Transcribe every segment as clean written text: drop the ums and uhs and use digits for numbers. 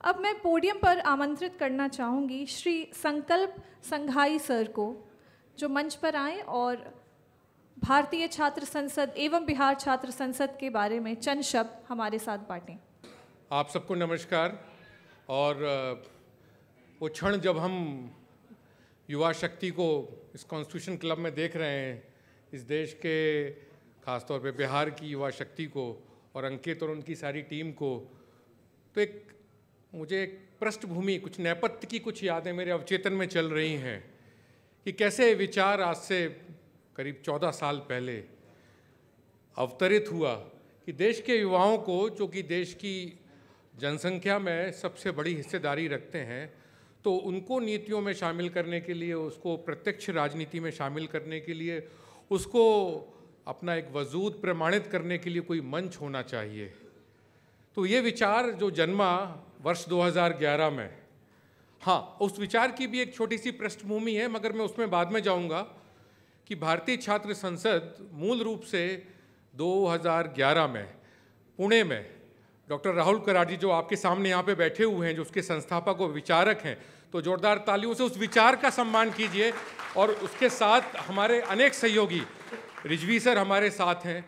अब मैं पोडियम पर आमंत्रित करना चाहूँगी श्री संकल्प संघाई सर को, जो मंच पर आएं और भारतीय छात्र संसद एवं बिहार छात्र संसद के बारे में चंद शब्द हमारे साथ बांटें। आप सबको नमस्कार। और वो क्षण जब हम युवा शक्ति को इस कॉन्स्टिट्यूशन क्लब में देख रहे हैं, इस देश के खासतौर पे बिहार की युवा शक्ति को और अंकित और उनकी सारी टीम को, तो मुझे एक पृष्ठभूमि, कुछ नेपथ्य की कुछ यादें मेरे अवचेतन में चल रही हैं कि कैसे विचार आज से करीब 14 साल पहले अवतरित हुआ कि देश के युवाओं को, जो कि देश की जनसंख्या में सबसे बड़ी हिस्सेदारी रखते हैं, तो उनको नीतियों में शामिल करने के लिए, उसको प्रत्यक्ष राजनीति में शामिल करने के लिए, उसको अपना एक वजूद प्रमाणित करने के लिए कोई मंच होना चाहिए। तो ये विचार जो जन्मा वर्ष 2011 में, हाँ, उस विचार की भी एक छोटी सी पृष्ठभूमि है, मगर मैं उसमें बाद में जाऊंगा कि भारतीय छात्र संसद मूल रूप से 2011 में पुणे में डॉक्टर राहुल कराड जी, जो आपके सामने यहाँ पे बैठे हुए हैं, जो उसके संस्थापक और विचारक हैं, तो जोरदार तालियों से उस विचार का सम्मान कीजिए। और उसके साथ हमारे अनेक सहयोगी, रिजवी सर हमारे साथ हैं।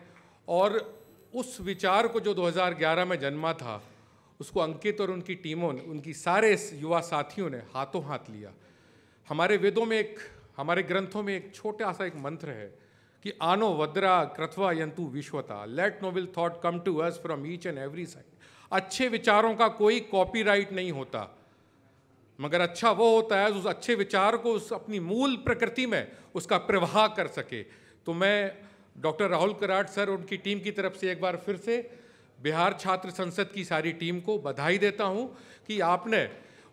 और उस विचार को जो 2011 में जन्मा था, उसको अंकित और उनकी टीमों ने, उनकी सारे युवा साथियों ने हाथों हाथ लिया। हमारे वेदों में हमारे ग्रंथों में एक छोटा सा एक मंत्र है कि आनो वद्रा कृत्वा यंतु विश्वता, let noble thought come to us from each and every side. अच्छे विचारों का कोई कॉपीराइट नहीं होता, मगर अच्छा वो होता है उस अच्छे विचार को उस अपनी मूल प्रकृति में उसका प्रवाह कर सके। तो मैं डॉक्टर राहुल कराड सर और उनकी टीम की तरफ से एक बार फिर से बिहार छात्र संसद की सारी टीम को बधाई देता हूं कि आपने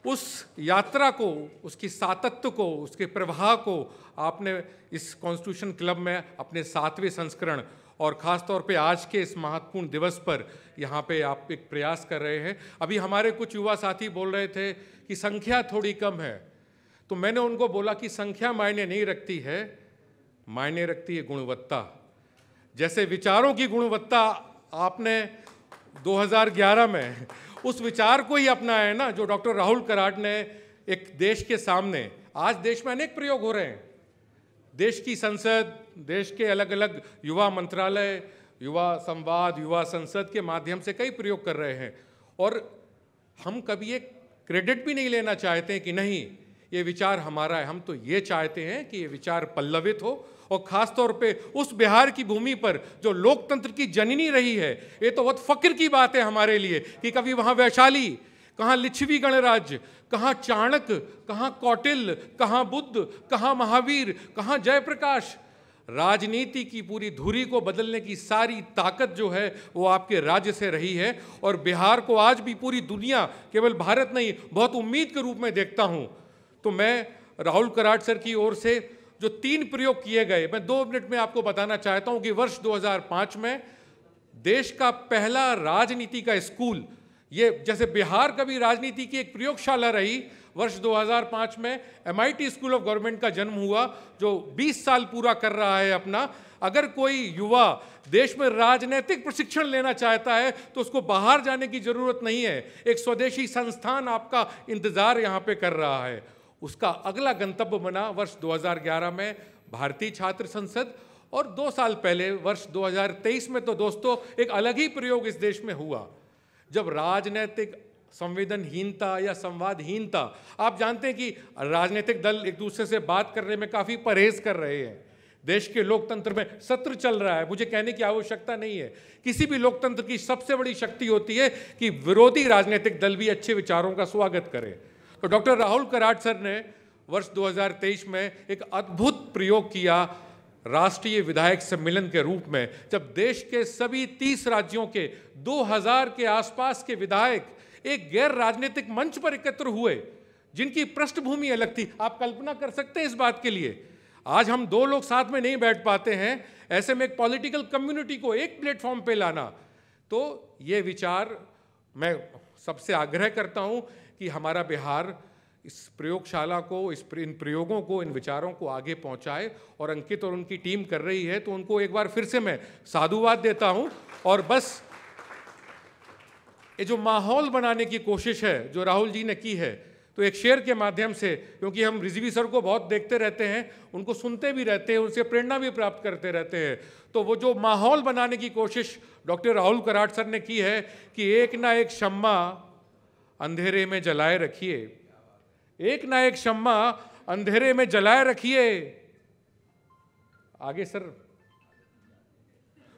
उस यात्रा को, उसकी सातत्य को, उसके प्रवाह को आपने इस कॉन्स्टिट्यूशन क्लब में अपने 7वें संस्करण और ख़ास तौर पे आज के इस महत्वपूर्ण दिवस पर यहाँ पे आप एक प्रयास कर रहे हैं। अभी हमारे कुछ युवा साथी बोल रहे थे कि संख्या थोड़ी कम है, तो मैंने उनको बोला कि संख्या मायने नहीं रखती है, मायने रखती है गुणवत्ता। जैसे विचारों की गुणवत्ता आपने 2011 में उस विचार को ही अपनाया है ना, जो डॉक्टर राहुल कराड ने एक देश के सामने, आज देश में अनेक प्रयोग हो रहे हैं, देश की संसद, देश के अलग अलग युवा मंत्रालय, युवा संवाद, युवा संसद के माध्यम से कई प्रयोग कर रहे हैं। और हम कभी एक क्रेडिट भी नहीं लेना चाहते हैं कि नहीं ये विचार हमारा है। हम तो ये चाहते हैं कि ये विचार पल्लवित हो, और ख़ास तौर पे उस बिहार की भूमि पर जो लोकतंत्र की जननी रही है। ये तो बहुत फ़ख्र की बात है हमारे लिए कि कभी वहाँ वैशाली, कहाँ लिच्छवी गणराज्य, कहाँ चाणक्य, कहाँ कौटिल्य, कहाँ बुद्ध, कहाँ महावीर, कहाँ जयप्रकाश। राजनीति की पूरी धुरी को बदलने की सारी ताकत जो है वो आपके राज्य से रही है। और बिहार को आज भी पूरी दुनिया, केवल भारत नहीं, बहुत उम्मीद के रूप में देखता हूँ। तो मैं राहुल कराड सर की ओर से जो 3 प्रयोग किए गए, मैं 2 मिनट में आपको बताना चाहता हूँ कि वर्ष 2005 में देश का पहला राजनीति का स्कूल, ये जैसे बिहार का भी राजनीति की एक प्रयोगशाला रही, वर्ष 2005 में MIT स्कूल ऑफ गवर्नमेंट का जन्म हुआ, जो 20 साल पूरा कर रहा है अपना। अगर कोई युवा देश में राजनीतिक प्रशिक्षण लेना चाहता है तो उसको बाहर जाने की जरूरत नहीं है, एक स्वदेशी संस्थान आपका इंतजार यहाँ पे कर रहा है। उसका अगला गंतव्य बना वर्ष 2011 में भारतीय छात्र संसद। और 2 साल पहले वर्ष 2023 में तो दोस्तों एक अलग ही प्रयोग इस देश में हुआ, जब राजनीतिक संवेदनहीनता या संवादहीनता, आप जानते हैं कि राजनीतिक दल एक दूसरे से बात करने में काफ़ी परहेज कर रहे हैं। देश के लोकतंत्र में सत्र चल रहा है, मुझे कहने की आवश्यकता नहीं है। किसी भी लोकतंत्र की सबसे बड़ी शक्ति होती है कि विरोधी राजनीतिक दल भी अच्छे विचारों का स्वागत करे। तो डॉक्टर राहुल कराड सर ने वर्ष 2023 में एक अद्भुत प्रयोग किया राष्ट्रीय विधायक सम्मेलन के रूप में, जब देश के सभी 30 राज्यों के 2000 के आसपास के विधायक एक गैर राजनीतिक मंच पर एकत्र हुए, जिनकी पृष्ठभूमि अलग थी। आप कल्पना कर सकते हैं इस बात के लिए, आज हम 2 लोग साथ में नहीं बैठ पाते हैं, ऐसे में एक पॉलिटिकल कम्युनिटी को एक प्लेटफॉर्म पे लाना। तो ये विचार, मैं सबसे आग्रह करता हूं कि हमारा बिहार इस प्रयोगशाला को, इन प्रयोगों को, इन विचारों को आगे पहुंचाए। और अंकित और उनकी टीम कर रही है, तो उनको एक बार फिर से मैं साधुवाद देता हूं। और बस ये जो माहौल बनाने की कोशिश है जो राहुल जी ने की है, तो एक शेर के माध्यम से, क्योंकि हम रिजवी सर को बहुत देखते रहते हैं, उनको सुनते भी रहते हैं, उनसे प्रेरणा भी प्राप्त करते रहते हैं, तो वो जो माहौल बनाने की कोशिश डॉक्टर राहुल कराड़ सर ने की है कि एक ना एक शम्मा अंधेरे में जलाए रखिए, एक ना एक शम्मा अंधेरे में जलाए रखिए। आगे सर,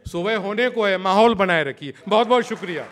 सुबह होने को है, माहौल बनाए रखिए। बहुत बहुत शुक्रिया।